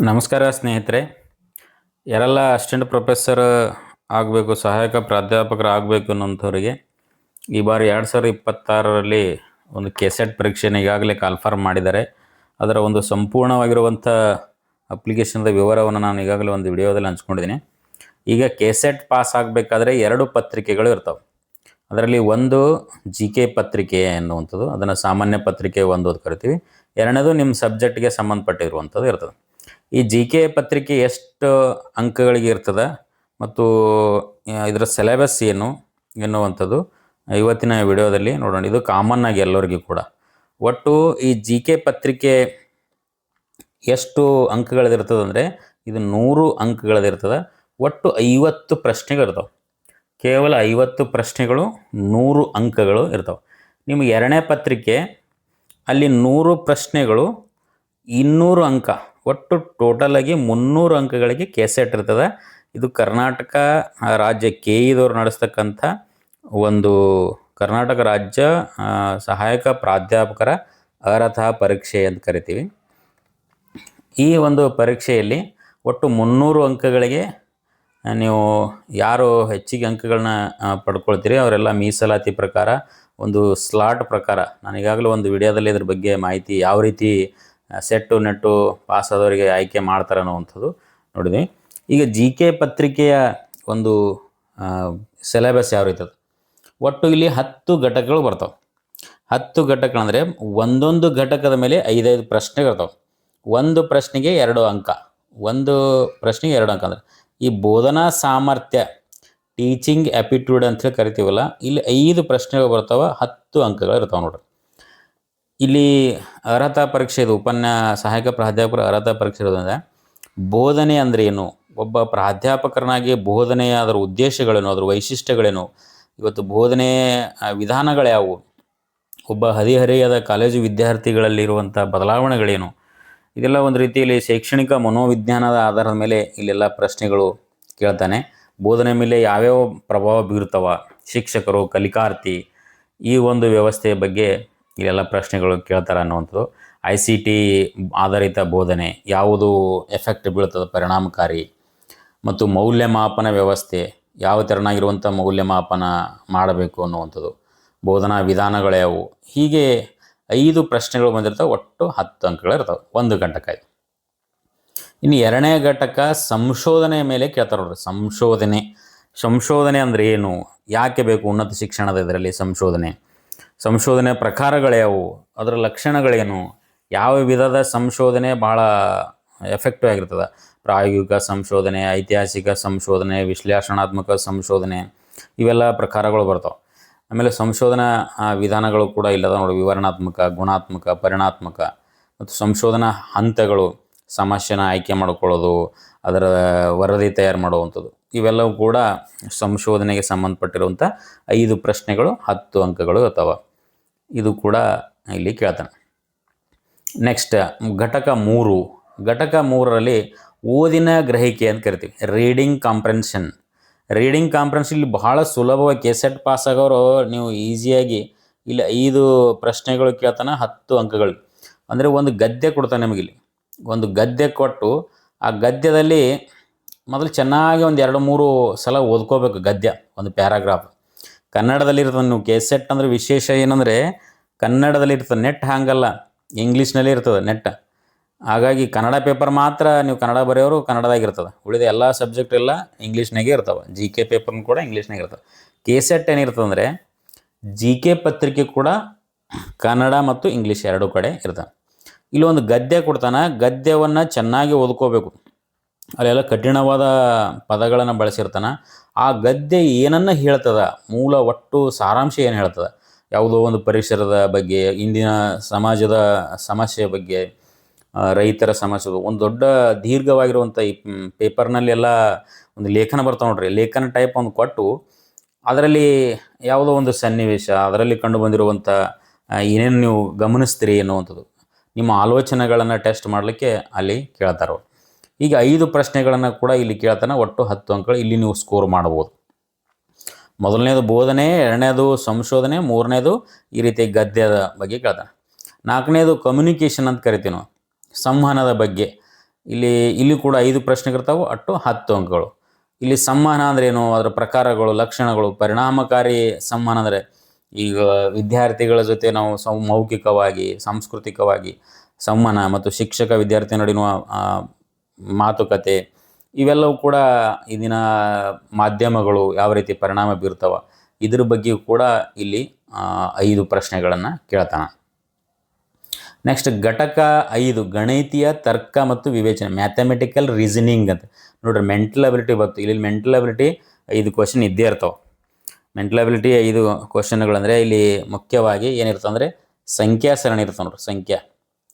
ನಮಸ್ಕಾರ ಸ್ನೇಹಿತರೆ. ಯಾರೆಲ್ಲ ಅಸಿಸ್ಟೆಂಟ್ ಪ್ರೊಫೆಸರ್ ಆಗಬೇಕು, ಸಹಾಯಕ ಪ್ರಾಧ್ಯಾಪಕರು ಆಗಬೇಕು ಅನ್ನೋಂಥವ್ರಿಗೆ ಈ ಬಾರಿ 2026ರಲ್ಲಿ ಒಂದು ಕೆಸೆಟ್ ಪರೀಕ್ಷೆಯನ್ನು ಈಗಾಗಲೇ ಕಾಲ್ಫಾರ್ಮ್ ಮಾಡಿದ್ದಾರೆ. ಅದರ ಒಂದು ಸಂಪೂರ್ಣವಾಗಿರುವಂಥ ಅಪ್ಲಿಕೇಶನ್ದ ವಿವರವನ್ನು ನಾನು ಈಗಾಗಲೇ ಒಂದು ವಿಡಿಯೋದಲ್ಲಿ ಹಂಚ್ಕೊಂಡಿದ್ದೀನಿ. ಈಗ ಕೆಸೆಟ್ ಪಾಸ್ ಆಗಬೇಕಾದ್ರೆ 2 ಪತ್ರಿಕೆಗಳು ಇರ್ತವೆ. ಅದರಲ್ಲಿ ಒಂದು GK ಪತ್ರಿಕೆ ಅನ್ನುವಂಥದ್ದು, ಅದನ್ನು ಸಾಮಾನ್ಯ ಪತ್ರಿಕೆ 1 ಅಂತ ಕರಿತೀವಿ. ಎರಡನೇದು ನಿಮ್ಮ ಸಬ್ಜೆಕ್ಟ್ಗೆ ಸಂಬಂಧಪಟ್ಟಿರುವಂಥದ್ದು ಇರ್ತದೆ. ಈ GK ಪತ್ರಿಕೆ ಎಷ್ಟು ಅಂಕಗಳಿಗೆ ಇರ್ತದೆ ಮತ್ತು ಇದರ ಸಿಲೆಬಸ್ ಏನು ಎನ್ನುವಂಥದ್ದು ಇವತ್ತಿನ ವಿಡಿಯೋದಲ್ಲಿ ನೋಡೋಣ. ಇದು ಕಾಮನ್ ಆಗಿ ಎಲ್ಲರಿಗೂ ಕೂಡ. ಒಟ್ಟು ಈ GK ಪತ್ರಿಕೆ ಎಷ್ಟು ಅಂಕಗಳದಿರ್ತದೆ ಅಂದರೆ ಇದು 100 ಅಂಕಗಳದಿರ್ತದೆ. ಒಟ್ಟು 50 ಪ್ರಶ್ನೆಗಳಿರ್ತವೆ. ಕೇವಲ 50 ಪ್ರಶ್ನೆಗಳು 100 ಅಂಕಗಳು ಇರ್ತವೆ. ನಿಮಗೆ ಎರಡನೇ ಪತ್ರಿಕೆ ಅಲ್ಲಿ 100 ಪ್ರಶ್ನೆಗಳು 200 ಅಂಕ, ಒಟ್ಟು ಟೋಟಲಾಗಿ 300 ಅಂಕಗಳಿಗೆ ಕೆಸೆಟ್ ಇರ್ತದೆ. ಇದು ಕರ್ನಾಟಕ ರಾಜ್ಯ KEದವ್ರು ನಡೆಸ್ತಕ್ಕಂಥ ಒಂದು ಕರ್ನಾಟಕ ರಾಜ್ಯ ಸಹಾಯಕ ಪ್ರಾಧ್ಯಾಪಕರ ಅರ್ಹತಾ ಪರೀಕ್ಷೆ ಅಂತ ಕರಿತೀವಿ. ಈ ಒಂದು ಪರೀಕ್ಷೆಯಲ್ಲಿ ಒಟ್ಟು 300 ಅಂಕಗಳಿಗೆ ನೀವು ಯಾರು ಹೆಚ್ಚಿಗೆ ಅಂಕಗಳನ್ನ ಪಡ್ಕೊಳ್ತೀರಿ ಅವರೆಲ್ಲ ಮೀಸಲಾತಿ ಪ್ರಕಾರ ಒಂದು ಸ್ಲಾಟ್ ಪ್ರಕಾರ ನಾನು ಈಗಾಗಲೇ ಒಂದು ವಿಡಿಯೋದಲ್ಲಿ ಇದ್ರ ಬಗ್ಗೆ ಮಾಹಿತಿ ಯಾವ ರೀತಿ ಸೆಟ್ಟು ನೆಟ್ಟು ಪಾಸ್ ಆದವರಿಗೆ ಆಯ್ಕೆ ಮಾಡ್ತಾರೆ ಅನ್ನೋವಂಥದ್ದು ನೋಡಿದ್ವಿ. ಈಗ GK ಪತ್ರಿಕೆಯ ಒಂದು ಸಿಲೆಬಸ್ ಯಾವ ರೀತಿ ಒಟ್ಟು ಇಲ್ಲಿ 10 ಘಟಕಗಳು ಬರ್ತವೆ. 10 ಘಟಕಗಳಂದರೆ ಒಂದೊಂದು ಘಟಕದ ಮೇಲೆ 5 ಪ್ರಶ್ನೆಗಳಿರ್ತವೆ. ಒಂದು ಪ್ರಶ್ನೆಗೆ 2 ಅಂಕ, ಒಂದು ಪ್ರಶ್ನೆಗೆ 2 ಅಂಕ. ಅಂದರೆ ಈ ಬೋಧನಾ ಸಾಮರ್ಥ್ಯ ಟೀಚಿಂಗ್ ಆ್ಯಪ್ಟಿಟ್ಯೂಡ್ ಅಂತೇಳಿ ಕರಿತೀವಲ್ಲ, ಇಲ್ಲಿ 5 ಪ್ರಶ್ನೆಗಳು ಬರ್ತಾವೆ, 10 ಅಂಕಗಳು ಇರ್ತಾವೆ ನೋಡ್ರಿ. ಇಲ್ಲಿ ಅರ್ಹತಾ ಪರೀಕ್ಷೆ ಇದು ಸಹಾಯಕ ಪ್ರಾಧ್ಯಾಪಕರ ಅರ್ಹತಾ ಪರೀಕ್ಷೆ ಇರೋದ್ರಿಂದ ಬೋಧನೆ ಅಂದರೆ ಏನು, ಒಬ್ಬ ಪ್ರಾಧ್ಯಾಪಕರನಾಗಿ ಬೋಧನೆಯ ಅದರ ಉದ್ದೇಶಗಳೇನು, ಅದರ ವೈಶಿಷ್ಟ್ಯಗಳೇನು, ಇವತ್ತು ಬೋಧನೆ ವಿಧಾನಗಳ್ಯಾವು, ಒಬ್ಬ ಹದಿಹರೆಯದ ಕಾಲೇಜು ವಿದ್ಯಾರ್ಥಿಗಳಲ್ಲಿರುವಂಥ ಬದಲಾವಣೆಗಳೇನು, ಇದೆಲ್ಲ ಒಂದು ರೀತಿಯಲ್ಲಿ ಶೈಕ್ಷಣಿಕ ಮನೋವಿಜ್ಞಾನದ ಆಧಾರದ ಮೇಲೆ ಇಲ್ಲೆಲ್ಲ ಪ್ರಶ್ನೆಗಳು ಕೇಳ್ತಾನೆ. ಬೋಧನೆ ಮೇಲೆ ಯಾವ್ಯಾವ ಪ್ರಭಾವ ಬೀರ್ತವ, ಶಿಕ್ಷಕರು, ಕಲಿಕಾರ್ಥಿ, ಈ ಒಂದು ವ್ಯವಸ್ಥೆಯ ಬಗ್ಗೆ ಇಲ್ಲೆಲ್ಲ ಪ್ರಶ್ನೆಗಳು ಕೇಳ್ತಾರೆ ಅನ್ನುವಂಥದ್ದು. ICT ಆಧಾರಿತ ಬೋಧನೆ ಯಾವುದು ಎಫೆಕ್ಟ್ ಬೀಳ್ತದೆ, ಪರಿಣಾಮಕಾರಿ, ಮತ್ತು ಮೌಲ್ಯಮಾಪನ ವ್ಯವಸ್ಥೆ ಯಾವ ತೆರನಾಗಿರುವಂಥ ಮೌಲ್ಯಮಾಪನ ಮಾಡಬೇಕು ಅನ್ನುವಂಥದ್ದು, ಬೋಧನಾ ವಿಧಾನಗಳ್ಯಾವು, ಹೀಗೆ 5 ಪ್ರಶ್ನೆಗಳು ಬಂದಿರ್ತವೆ. ಒಟ್ಟು 10 ಅಂಕಗಳಿರ್ತವೆ ಒಂದು ಘಟಕ. ಇನ್ನು ಎರಡನೇ ಘಟಕ ಸಂಶೋಧನೆ ಮೇಲೆ ಕೇಳ್ತಾರೆ ನೋಡ್ರಿ. ಸಂಶೋಧನೆ ಅಂದರೆ ಏನು, ಯಾಕೆ ಬೇಕು ಉನ್ನತ ಶಿಕ್ಷಣದ ಇದರಲ್ಲಿ ಸಂಶೋಧನೆ ಪ್ರಕಾರಗಳ್ಯಾವು, ಅದರ ಲಕ್ಷಣಗಳೇನು, ಯಾವ ವಿಧದ ಸಂಶೋಧನೆ ಭಾಳ ಎಫೆಕ್ಟಿವ್ ಆಗಿರ್ತದೆ, ಪ್ರಾಯೋಗಿಕ ಸಂಶೋಧನೆ, ಐತಿಹಾಸಿಕ ಸಂಶೋಧನೆ, ವಿಶ್ಲೇಷಣಾತ್ಮಕ ಸಂಶೋಧನೆ, ಇವೆಲ್ಲ ಪ್ರಕಾರಗಳು ಬರ್ತಾವೆ. ಆಮೇಲೆ ಸಂಶೋಧನಾ ವಿಧಾನಗಳು ಕೂಡ ಇಲ್ಲದ ನೋಡಿ, ವಿವರಣಾತ್ಮಕ, ಗುಣಾತ್ಮಕ, ಪರಿಣಾತ್ಮಕ, ಮತ್ತು ಸಂಶೋಧನಾ ಹಂತಗಳು, ಸಮಸ್ಯೆನ ಆಯ್ಕೆ ಮಾಡ್ಕೊಳ್ಳೋದು, ಅದರ ವರದಿ ತಯಾರು ಮಾಡುವಂಥದ್ದು, ಇವೆಲ್ಲವೂ ಕೂಡ ಸಂಶೋಧನೆಗೆ ಸಂಬಂಧಪಟ್ಟಿರುವಂಥ 5 ಪ್ರಶ್ನೆಗಳು 10 ಅಂಕಗಳು ಇರ್ತಾವೆ. ಇದು ಕೂಡ ಇಲ್ಲಿ ಕೇಳ್ತಾನೆ. ನೆಕ್ಸ್ಟ್ ಘಟಕ 3. ಘಟಕ 3ರಲ್ಲಿ ಓದಿನ ಗ್ರಹಿಕೆ ಅಂತ ಕರಿತೀವಿ, ರೀಡಿಂಗ್ ಕಾಂಪ್ರೆನ್ಷನ್ ಇಲ್ಲಿ ಬಹಳ ಸುಲಭವಾಗಿ ಕೆಸೆಟ್ ಪಾಸ್ ಆಗೋರು ನೀವು ಈಸಿಯಾಗಿ ಇಲ್ಲಿ 5 ಪ್ರಶ್ನೆಗಳು ಕೇಳ್ತಾನೆ, 10 ಅಂಕಗಳು. ಅಂದರೆ ಒಂದು ಗದ್ಯ ಕೊಡ್ತಾನೆ ನಿಮಗಿಲ್ಲಿ, ಒಂದು ಗದ್ಯ ಕೊಟ್ಟು ಆ ಗದ್ಯದಲ್ಲಿ ಮೊದಲು ಚೆನ್ನಾಗಿ ಒಂದು 2-3 ಸಲ ಓದ್ಕೋಬೇಕು. ಗದ್ಯ ಒಂದು ಪ್ಯಾರಾಗ್ರಾಫ್ ಕನ್ನಡದಲ್ಲಿರ್ತದೆ. ನೀವು ಕೆಸೆಟ್ ಅಂದರೆ ವಿಶೇಷ ಏನಂದರೆ ಕನ್ನಡದಲ್ಲಿ ಇರ್ತದೆ, ನೆಟ್ ಹಾಗಲ್ಲ, ಇಂಗ್ಲೀಷ್ನಲ್ಲಿ ಇರ್ತದೆ ನೆಟ್. ಹಾಗಾಗಿ ಕನ್ನಡ ಪೇಪರ್ ಮಾತ್ರ ನೀವು ಕನ್ನಡ ಬರೆಯೋರು ಕನ್ನಡದಾಗಿರ್ತದೆ, ಉಳಿದ ಎಲ್ಲ ಸಬ್ಜೆಕ್ಟ್ ಎಲ್ಲ ಇಂಗ್ಲೀಷ್ನಾಗೆ ಇರ್ತವೆ. GK ಪೇಪರ್ನು ಕೂಡ ಇಂಗ್ಲೀಷ್ನಾಗೆ ಇರ್ತವೆ. ಕೆಸೆಟ್ ಏನಿರ್ತದೆ ಅಂದರೆ GK ಪತ್ರಿಕೆ ಕೂಡ ಕನ್ನಡ ಮತ್ತು ಇಂಗ್ಲೀಷ್ 2 ಕಡೆ ಇರ್ತವೆ. ಇಲ್ಲಿ ಒಂದು ಗದ್ಯ ಕೊಡ್ತಾನೆ, ಗದ್ಯವನ್ನು ಚೆನ್ನಾಗಿ ಓದ್ಕೋಬೇಕು. ಅಲ್ಲೆಲ್ಲ ಕಠಿಣವಾದ ಪದಗಳನ್ನು ಬಳಸಿರ್ತಾನೆ. ಆ ಗದ್ಯ ಏನನ್ನು ಹೇಳ್ತದೆ, ಮೂಲ ಒಟ್ಟು ಸಾರಾಂಶ ಏನು ಹೇಳ್ತದೆ, ಯಾವುದೋ ಒಂದು ಪರಿಸರದ ಬಗ್ಗೆ, ಇಂದಿನ ಸಮಾಜದ ಸಮಸ್ಯೆಯ ಬಗ್ಗೆ, ರೈತರ ಸಮಸ್ಯೆ, ಒಂದು ದೊಡ್ಡ ದೀರ್ಘವಾಗಿರುವಂಥ ಈ ಪೇಪರ್ನಲ್ಲೆಲ್ಲ ಒಂದು ಲೇಖನ ಬರ್ತಾವೆ ನೋಡ್ರಿ. ಲೇಖನ ಟೈಪ್ ಒಂದು ಕೊಟ್ಟು ಅದರಲ್ಲಿ ಯಾವುದೋ ಒಂದು ಸನ್ನಿವೇಶ, ಅದರಲ್ಲಿ ಕಂಡು ಬಂದಿರುವಂಥ ಏನೇನು ನೀವು ಗಮನಿಸ್ತೀರಿ ಅನ್ನುವಂಥದ್ದು, ನಿಮ್ಮ ಆಲೋಚನೆಗಳನ್ನು ಟೆಸ್ಟ್ ಮಾಡಲಿಕ್ಕೆ ಅಲ್ಲಿ ಕೇಳ್ತಾರೆ. ಈಗ 5 ಪ್ರಶ್ನೆಗಳನ್ನು ಕೂಡ ಇಲ್ಲಿ ಕೇಳ್ತಾನೆ, ಒಟ್ಟು 10 ಅಂಕಗಳು ಇಲ್ಲಿ ನೀವು ಸ್ಕೋರ್ ಮಾಡ್ಬೋದು. ಮೊದಲನೇದು ಬೋಧನೆ, ಎರಡನೇದು ಸಂಶೋಧನೆ, ಮೂರನೇದು ಈ ರೀತಿ ಗದ್ಯದ ಬಗ್ಗೆ ಕೇಳ್ತಾನೆ. ನಾಲ್ಕನೇದು ಕಮ್ಯುನಿಕೇಷನ್ ಅಂತ ಕರಿತೀವಿ ನಾವು, ಸಂವಹನದ ಬಗ್ಗೆ. ಇಲ್ಲಿ ಕೂಡ 5 ಪ್ರಶ್ನೆಗಳಿರ್ತಾವೆ, ಒಟ್ಟು 10 ಅಂಕಗಳು. ಇಲ್ಲಿ ಸಂವಹನ ಅಂದ್ರೆ ಏನು, ಅದರ ಪ್ರಕಾರಗಳು, ಲಕ್ಷಣಗಳು, ಪರಿಣಾಮಕಾರಿ ಸಂವಹನ ಅಂದರೆ ಈಗ ವಿದ್ಯಾರ್ಥಿಗಳ ಜೊತೆ ನಾವು ಮೌಖಿಕವಾಗಿ, ಸಾಂಸ್ಕೃತಿಕವಾಗಿ ಸಂವಹನ ಮತ್ತು ಶಿಕ್ಷಕ ವಿದ್ಯಾರ್ಥಿ ನಡುವಿನ ಮಾತುಕತೆ, ಇವೆಲ್ಲವೂ ಕೂಡ ಇಂದಿನ ಮಾಧ್ಯಮಗಳು ಯಾವ ರೀತಿ ಪರಿಣಾಮ ಬೀರ್ತಾವ ಇದ್ರ ಬಗ್ಗೆಯೂ ಕೂಡ ಇಲ್ಲಿ 5 ಪ್ರಶ್ನೆಗಳನ್ನು ಕೇಳ್ತಾನೆ. ನೆಕ್ಸ್ಟ್ ಘಟಕ 5 ಗಣಿತೀಯ ತರ್ಕ ಮತ್ತು ವಿವೇಚನೆ, ಮ್ಯಾಥಮೆಟಿಕಲ್ ರೀಸನಿಂಗ್ ಅಂತ. ನೋಡ್ರಿ, ಮೆಂಟಲ್ ಅಬಿಲಿಟಿ ಬಂತು. ಇಲ್ಲಿ ಮೆಂಟಲ್ ಅಬಿಲಿಟಿ 5 ಕ್ವಶನ್ ಇದ್ದೇ ಇರ್ತಾವೆ. ಮೆಂಟಲ್ ಅಬಿಲಿಟಿ 5 ಕ್ವಶನ್ಗಳಂದರೆ ಇಲ್ಲಿ ಮುಖ್ಯವಾಗಿ ಏನಿರ್ತವೆ ಅಂದರೆ ಸಂಖ್ಯಾ ಸರಣಿ ಇರ್ತವೆ ನೋಡ್ರಿ.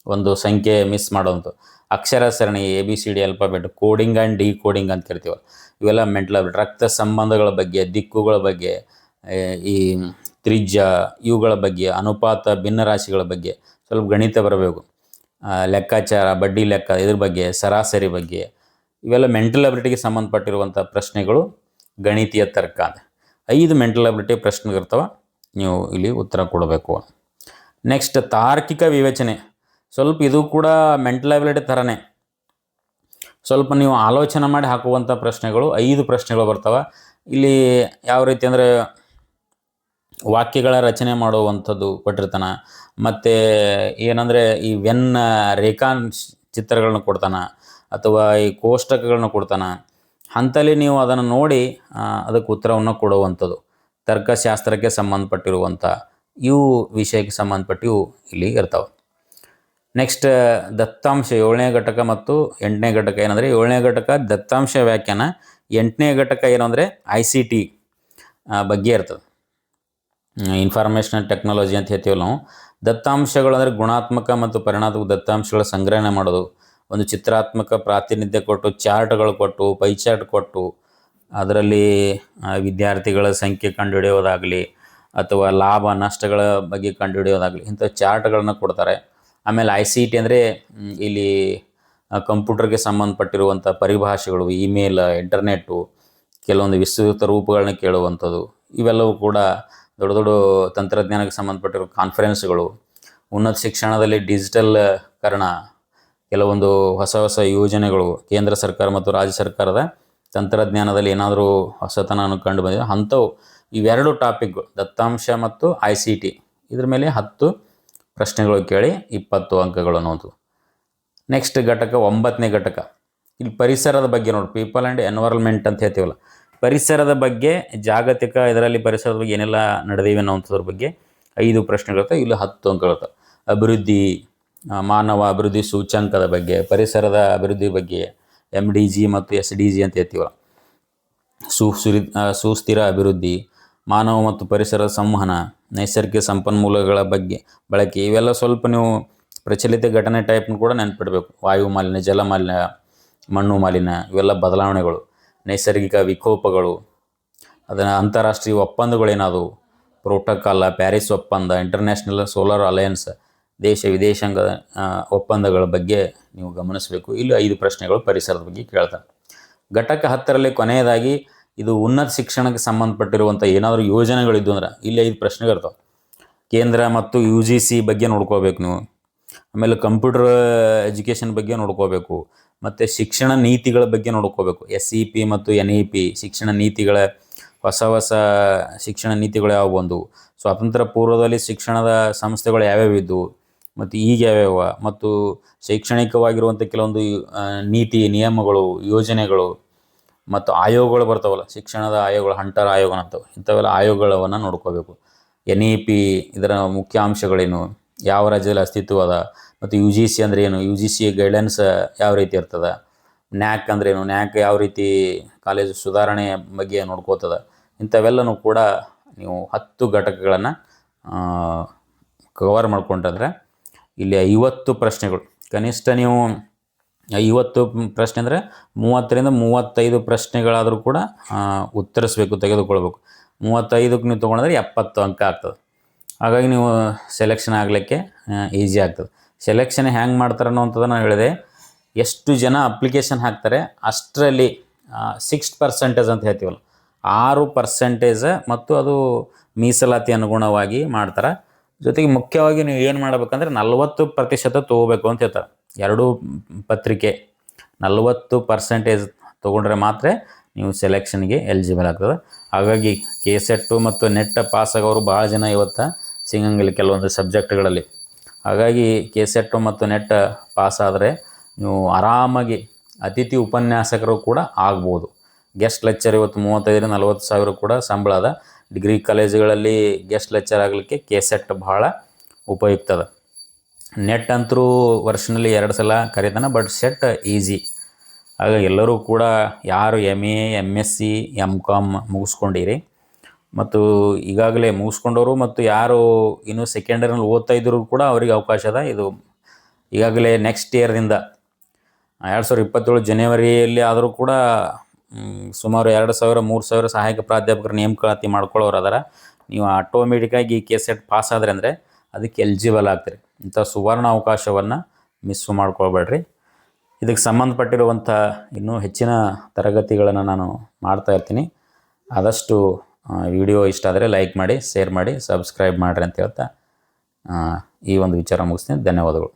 ಒಂದು ಸಂಖ್ಯೆ ಮಿಸ್ ಮಾಡೋಂಥ ಅಕ್ಷರ ಸರಣಿ, ABCD alphabet, coding and D coding ಅಂತ ಕರಿತೀವಲ್ಲ, ಇವೆಲ್ಲ ಮೆಂಟಲ್ ಅಬಿಲಿಟಿ. ರಕ್ತ ಸಂಬಂಧಗಳ ಬಗ್ಗೆ, ದಿಕ್ಕುಗಳ ಬಗ್ಗೆ, ಈ ತ್ರಿಜ್ಯ ಇವುಗಳ ಬಗ್ಗೆ, ಅನುಪಾತ, ಭಿನ್ನರಾಶಿಗಳ ಬಗ್ಗೆ ಸ್ವಲ್ಪ ಗಣಿತ ಬರಬೇಕು. ಲೆಕ್ಕಾಚಾರ, ಬಡ್ಡಿ ಲೆಕ್ಕ, ಇದ್ರ ಬಗ್ಗೆ, ಸರಾಸರಿ ಬಗ್ಗೆ, ಇವೆಲ್ಲ ಮೆಂಟಲ್ ಅಬಿಲಿಟಿಗೆ ಸಂಬಂಧಪಟ್ಟಿರುವಂಥ ಪ್ರಶ್ನೆಗಳು ಗಣಿತೀಯ ತರ್ಕ ಅಂತ. 5 ಮೆಂಟಲ್ ಅಬಿಲಿಟಿ ಪ್ರಶ್ನೆಗಳಿರ್ತವೆ, ನೀವು ಇಲ್ಲಿ ಉತ್ತರ ಕೊಡಬೇಕು. ನೆಕ್ಸ್ಟ್ ತಾರ್ಕಿಕ ವಿವೇಚನೆ, ಸ್ವಲ್ಪ ಇದು ಕೂಡ ಮೆಂಟಲ್ ಅಬಿಲಿಟಿ ಥರನೇ, ಸ್ವಲ್ಪ ನೀವು ಆಲೋಚನೆ ಮಾಡಿ ಹಾಕುವಂಥ ಪ್ರಶ್ನೆಗಳು. 5 ಪ್ರಶ್ನೆಗಳು ಬರ್ತವೆ ಇಲ್ಲಿ. ಯಾವ ರೀತಿ ಅಂದರೆ ವಾಕ್ಯಗಳ ರಚನೆ ಮಾಡುವಂಥದ್ದು ಕೊಟ್ಟಿರ್ತಾನೆ, ಮತ್ತು ಏನಂದರೆ ಈ ರೇಖಾ ಚಿತ್ರಗಳನ್ನ ಕೊಡ್ತಾನೆ, ಅಥವಾ ಈ ಕೋಷ್ಟಕಗಳನ್ನ ಕೊಡ್ತಾನೆ. ಅಂಥಲ್ಲಿ ನೀವು ಅದನ್ನು ನೋಡಿ ಅದಕ್ಕೆ ಉತ್ತರವನ್ನು ಕೊಡುವಂಥದ್ದು. ತರ್ಕಶಾಸ್ತ್ರಕ್ಕೆ ಸಂಬಂಧಪಟ್ಟಿರುವಂಥ ಇವು ವಿಷಯಕ್ಕೆ ಸಂಬಂಧಪಟ್ಟಿವು ಇಲ್ಲಿ ಇರ್ತಾವೆ. ನೆಕ್ಸ್ಟ್ ದತ್ತಾಂಶ 7ನೇ ಘಟಕ ಮತ್ತು 8ನೇ ಘಟಕ ಏನಂದರೆ 7ನೇ ಘಟಕ ದತ್ತಾಂಶ ವ್ಯಾಖ್ಯಾನ, 8ನೇ ಘಟಕ ಏನಂದರೆ ICT ಬಗ್ಗೆ ಇರ್ತದೆ, ಇನ್ಫಾರ್ಮೇಷನಲ್ ಟೆಕ್ನಾಲಜಿ ಅಂತ ಹೇಳ್ತೀವಲ್ಲ ನಾವು. ದತ್ತಾಂಶಗಳು ಅಂದರೆ ಗುಣಾತ್ಮಕ ಮತ್ತು ಪರಿಣಾತ್ಮಕ ದತ್ತಾಂಶಗಳ ಸಂಗ್ರಹಣೆ ಮಾಡೋದು, ಒಂದು ಚಿತ್ರಾತ್ಮಕ ಪ್ರಾತಿನಿಧ್ಯ ಕೊಟ್ಟು, ಚಾರ್ಟ್ಗಳು ಕೊಟ್ಟು, ಪೈ ಚಾರ್ಟ್ ಕೊಟ್ಟು ಅದರಲ್ಲಿ ವಿದ್ಯಾರ್ಥಿಗಳ ಸಂಖ್ಯೆ ಕಂಡುಹಿಡಿಯೋದಾಗಲಿ ಅಥವಾ ಲಾಭ ನಷ್ಟಗಳ ಬಗ್ಗೆ ಕಂಡುಹಿಡಿಯೋದಾಗಲಿ ಇಂಥ ಚಾರ್ಟ್ಗಳನ್ನ ಕೊಡ್ತಾರೆ. ಆಮೇಲೆ ICT ಅಂದರೆ ಇಲ್ಲಿ ಕಂಪ್ಯೂಟರ್ಗೆ ಸಂಬಂಧಪಟ್ಟಿರುವಂಥ ಪರಿಭಾಷೆಗಳು, ಇಮೇಲ್, ಇಂಟರ್ನೆಟ್ಟು, ಕೆಲವೊಂದು ವಿಸ್ತೃತ ರೂಪಗಳನ್ನ ಕೇಳುವಂಥದ್ದು, ಇವೆಲ್ಲವೂ ಕೂಡ ದೊಡ್ಡ ದೊಡ್ಡ ತಂತ್ರಜ್ಞಾನಕ್ಕೆ ಸಂಬಂಧಪಟ್ಟಿರೋ ಕಾನ್ಫರೆನ್ಸ್ಗಳು. ಉನ್ನತ ಶಿಕ್ಷಣದಲ್ಲಿ ಡಿಜಿಟಲ್ಕರಣ, ಕೆಲವೊಂದು ಹೊಸ ಹೊಸ ಯೋಜನೆಗಳು, ಕೇಂದ್ರ ಸರ್ಕಾರ ಮತ್ತು ರಾಜ್ಯ ಸರ್ಕಾರದ ತಂತ್ರಜ್ಞಾನದಲ್ಲಿ ಏನಾದರೂ ಹೊಸತನ ಕಂಡು ಬಂದಿದೆ ಅಂಥವು. ಇವೆರಡು ಟಾಪಿಕ್ಗಳು ದತ್ತಾಂಶ ಮತ್ತು ICT, ಇದ್ರ ಮೇಲೆ 10 ಪ್ರಶ್ನೆಗಳು ಕೇಳಿ 20 ಅಂಕಗಳು ಅನ್ನೋದು. ನೆಕ್ಸ್ಟ್ ಘಟಕ 9ನೇ ಘಟಕ, ಇಲ್ಲಿ ಪರಿಸರದ ಬಗ್ಗೆ ನೋಡಿ, ಪೀಪಲ್ ಆ್ಯಂಡ್ ಎನ್ವೈರನ್ಮೆಂಟ್ ಅಂತ ಹೇಳ್ತೀವಲ್ಲ, ಪರಿಸರದ ಬಗ್ಗೆ, ಜಾಗತಿಕ ಇದರಲ್ಲಿ ಪರಿಸರದ ಬಗ್ಗೆ ಏನೆಲ್ಲ ನಡೆದಿವೆ ಅನ್ನೋಂಥದ್ರ ಬಗ್ಗೆ 5 ಪ್ರಶ್ನೆಗಳಿರ್ತವೆ. ಇಲ್ಲಿ 10 ಅಂಕಗಳಿರ್ತವೆ. ಅಭಿವೃದ್ಧಿ, ಮಾನವ ಅಭಿವೃದ್ಧಿ ಸೂಚ್ಯಂಕದ ಬಗ್ಗೆ, ಪರಿಸರದ ಅಭಿವೃದ್ಧಿ ಬಗ್ಗೆ, MDG ಮತ್ತು SDG ಅಂತ ಹೇಳ್ತೀವಲ್ಲ, ಸುಸ್ಥಿರ ಅಭಿವೃದ್ಧಿ, ಮಾನವ ಮತ್ತು ಪರಿಸರದ ಸಂವಹನ, ನೈಸರ್ಗಿಕ ಸಂಪನ್ಮೂಲಗಳ ಬಗ್ಗೆ ಬಳಕೆ, ಇವೆಲ್ಲ ಸ್ವಲ್ಪ ನೀವು ಪ್ರಚಲಿತ ಘಟನೆ ಟೈಪ್ನ ಕೂಡ ನೆನ್ಪಿಡಬೇಕು. ವಾಯು ಮಾಲಿನ್ಯ, ಜಲ ಮಾಲಿನ್ಯ, ಮಣ್ಣು ಮಾಲಿನ್ಯ, ಇವೆಲ್ಲ ಬದಲಾವಣೆಗಳು, ನೈಸರ್ಗಿಕ ವಿಕೋಪಗಳು, ಅದನ್ನು ಅಂತಾರಾಷ್ಟ್ರೀಯ ಒಪ್ಪಂದಗಳೇನಾದವು, ಪ್ರೋಟೋಕಾಲ, ಪ್ಯಾರಿಸ್ ಒಪ್ಪಂದ, ಇಂಟರ್ನ್ಯಾಷನಲ್ ಸೋಲಾರ್ ಅಲಯನ್ಸ್, ದೇಶ ವಿದೇಶಾಂಗದ ಒಪ್ಪಂದಗಳ ಬಗ್ಗೆ ನೀವು ಗಮನಿಸಬೇಕು. ಇಲ್ಲಿ 5 ಪ್ರಶ್ನೆಗಳು ಪರಿಸರದ ಬಗ್ಗೆ ಕೇಳ್ತಾರೆ. ಘಟಕ 10ರಲ್ಲಿ ಕೊನೆಯದಾಗಿ ಇದು ಉನ್ನತ ಶಿಕ್ಷಣಕ್ಕೆ ಸಂಬಂಧಪಟ್ಟಿರುವಂಥ ಏನಾದರೂ ಯೋಜನೆಗಳಿದ್ದು ಅಂದ್ರೆ ಇಲ್ಲಿ 5 ಪ್ರಶ್ನೆಗಳಿರ್ತವೆ. ಕೇಂದ್ರ ಮತ್ತು UGC ಬಗ್ಗೆ ನೋಡ್ಕೋಬೇಕು ನೀವು. ಆಮೇಲೆ ಕಂಪ್ಯೂಟರ್ ಎಜುಕೇಷನ್ ಬಗ್ಗೆ ನೋಡ್ಕೋಬೇಕು, ಮತ್ತು ಶಿಕ್ಷಣ ನೀತಿಗಳ ಬಗ್ಗೆ ನೋಡ್ಕೋಬೇಕು. SEP ಮತ್ತು NEP ಶಿಕ್ಷಣ ನೀತಿಗಳ ಹೊಸ ಶಿಕ್ಷಣ ನೀತಿಗಳು ಯಾವ ಬಂದು, ಸ್ವಾತಂತ್ರ್ಯ ಪೂರ್ವದಲ್ಲಿ ಶಿಕ್ಷಣದ ಸಂಸ್ಥೆಗಳು ಯಾವ್ಯಾವ ಇದ್ದವು ಮತ್ತು ಈಗ ಯಾವ್ಯಾವ, ಮತ್ತು ಶೈಕ್ಷಣಿಕವಾಗಿರುವಂಥ ಕೆಲವೊಂದು ನೀತಿ ನಿಯಮಗಳು, ಯೋಜನೆಗಳು ಮತ್ತು ಆಯೋಗಗಳು ಬರ್ತಾವಲ್ಲ, ಶಿಕ್ಷಣದ ಆಯೋಗಗಳು, ಹಂಟರ್ ಆಯೋಗ ಅಂತವೆ, ಇಂಥವೆಲ್ಲ ಆಯೋಗಗಳನ್ನು ನೋಡ್ಕೋಬೇಕು. NEP ಇದರ ಮುಖ್ಯ ಅಂಶಗಳೇನು, ಯಾವ ರಾಜ್ಯದಲ್ಲಿ ಅಸ್ತಿತ್ವ ಅದ, ಮತ್ತು UGC ಅಂದರೆ ಏನು, UGC ಗೈಡ್ಲೈನ್ಸ್ ಯಾವ ರೀತಿ ಇರ್ತದೆ, NAC ಅಂದ್ರೆ ಏನು, NAC ಯಾವ ರೀತಿ ಕಾಲೇಜು ಸುಧಾರಣೆ ಬಗ್ಗೆ ನೋಡ್ಕೋತದ, ಇಂಥವೆಲ್ಲನೂ ಕೂಡ ನೀವು 10 ಘಟಕಗಳನ್ನು ಕವರ್ ಮಾಡ್ಕೊಂಡ್ರೆ ಇಲ್ಲಿ 50 ಪ್ರಶ್ನೆಗಳು, ಕನಿಷ್ಠ ನೀವು 50 ಪ್ರಶ್ನೆ ಅಂದರೆ 30ರಿಂದ 35 ಪ್ರಶ್ನೆಗಳಾದರೂ ಕೂಡ ಉತ್ತರಿಸಬೇಕು, ತೆಗೆದುಕೊಳ್ಬೇಕು. 35ಕ್ಕೆ ನೀವು ತೊಗೊಂಡ್ರೆ 70 ಅಂಕ ಆಗ್ತದೆ. ಹಾಗಾಗಿ ನೀವು ಸೆಲೆಕ್ಷನ್ ಆಗಲಿಕ್ಕೆ ಈಸಿ ಆಗ್ತದೆ. ಸೆಲೆಕ್ಷನ್ ಹ್ಯಾಂಗೆ ಮಾಡ್ತಾರೆ ಅನ್ನೋಂಥದ್ದನ್ನು ಹೇಳಿದೆ. ಎಷ್ಟು ಜನ ಅಪ್ಲಿಕೇಶನ್ ಹಾಕ್ತಾರೆ ಅಷ್ಟರಲ್ಲಿ 6% ಅಂತ ಹೇಳ್ತೀವಲ್ಲ, 6% ಮತ್ತು ಅದು ಮೀಸಲಾತಿ ಅನುಗುಣವಾಗಿ ಮಾಡ್ತಾರೆ. ಜೊತೆಗೆ ಮುಖ್ಯವಾಗಿ ನೀವು ಏನು ಮಾಡಬೇಕಂದ್ರೆ 40% ತೊಗೋಬೇಕು ಅಂತ ಹೇಳ್ತಾರೆ. 2 ಪತ್ರಿಕೆ 40% ತೊಗೊಂಡ್ರೆ ಮಾತ್ರ ನೀವು ಸೆಲೆಕ್ಷನ್ಗೆ ಎಲಿಜಿಬಲ್ ಆಗ್ತದೆ. ಹಾಗಾಗಿ KSET ಮತ್ತು ನೆಟ್ ಪಾಸ್ ಆಗೋರು ಭಾಳ ಜನ ಇವತ್ತು ಸಿಗಂಗಿಲ್ಲ ಕೆಲವೊಂದು ಸಬ್ಜೆಕ್ಟ್ಗಳಲ್ಲಿ. ಹಾಗಾಗಿ KSET ಮತ್ತು ನೆಟ್ ಪಾಸ್ ಆದರೆ ನೀವು ಆರಾಮಾಗಿ ಅತಿಥಿ ಉಪನ್ಯಾಸಕರು ಕೂಡ ಆಗ್ಬೋದು. ಗೆಸ್ಟ್ ಲೆಕ್ಚರ್ ಇವತ್ತು 35,000-40 ಸಾವಿರ ಕೂಡ ಸಂಬಳ ಅದ. ಡಿಗ್ರಿ ಕಾಲೇಜುಗಳಲ್ಲಿ ಗೆಸ್ಟ್ ಲೆಕ್ಚರ್ ಆಗಲಿಕ್ಕೆ KSET ಭಾಳ ಉಪಯುಕ್ತ ಅದ. ನೆಟ್ ಅಂತರೂ ವರ್ಷನಲ್ಲಿ 2 ಸಲ ಕರೀತಾನೆ, ಬಟ್ ಸೆಟ್ ಈಸಿ. ಹಾಗಾಗಿ ಎಲ್ಲರೂ ಕೂಡ ಯಾರು MA MSc MCom ಮುಗಿಸ್ಕೊಂಡಿರಿ ಮತ್ತು ಈಗಾಗಲೇ ಮುಗಿಸ್ಕೊಂಡವರು ಮತ್ತು ಯಾರು ಇನ್ನೂ ಸೆಕೆಂಡ್ ಇಯರ್ನಲ್ಲಿ ಓದ್ತಾ ಇದ್ದರೂ ಕೂಡ ಅವರಿಗೆ ಅವಕಾಶ ಅದ. ಇದು ಈಗಾಗಲೇ ನೆಕ್ಸ್ಟ್ ಇಯರ್ನಿಂದ 2027 ಜನವರಿಯಲ್ಲಿ ಆದರೂ ಕೂಡ ಸುಮಾರು 2,000-3,000 ಸಹಾಯಕ ಪ್ರಾಧ್ಯಾಪಕರ ನೇಮಕಾತಿ ಮಾಡ್ಕೊಳ್ಳೋರು ಅದಾರ. ನೀವು ಆಟೋಮೆಟಿಕ್ಕಾಗಿ KSET ಪಾಸ್ ಆದರೆ ಅಂದರೆ ಅದಕ್ಕೆ ಎಲಿಜಿಬಲ್ ಆಗ್ತೀರಿ. ಇಂಥ ಸುವರ್ಣ ಅವಕಾಶವನ್ನು ಮಿಸ್ ಮಾಡ್ಕೊಳ್ಬೇಡ್ರಿ. ಇದಕ್ಕೆ ಸಂಬಂಧಪಟ್ಟಿರುವಂಥ ಇನ್ನೂ ಹೆಚ್ಚಿನ ತರಗತಿಗಳನ್ನು ನಾನು ಮಾಡ್ತಾ ಇರ್ತೀನಿ. ಆದಷ್ಟು ವಿಡಿಯೋ ಇಷ್ಟ ಆದರೆ ಲೈಕ್ ಮಾಡಿ, ಶೇರ್ ಮಾಡಿ, ಸಬ್ಸ್ಕ್ರೈಬ್ ಮಾಡಿರಿ ಅಂತ ಹೇಳ್ತಾ ಈ ಒಂದು ವಿಚಾರ ಮುಗಿಸ್ತೀನಿ. ಧನ್ಯವಾದಗಳು.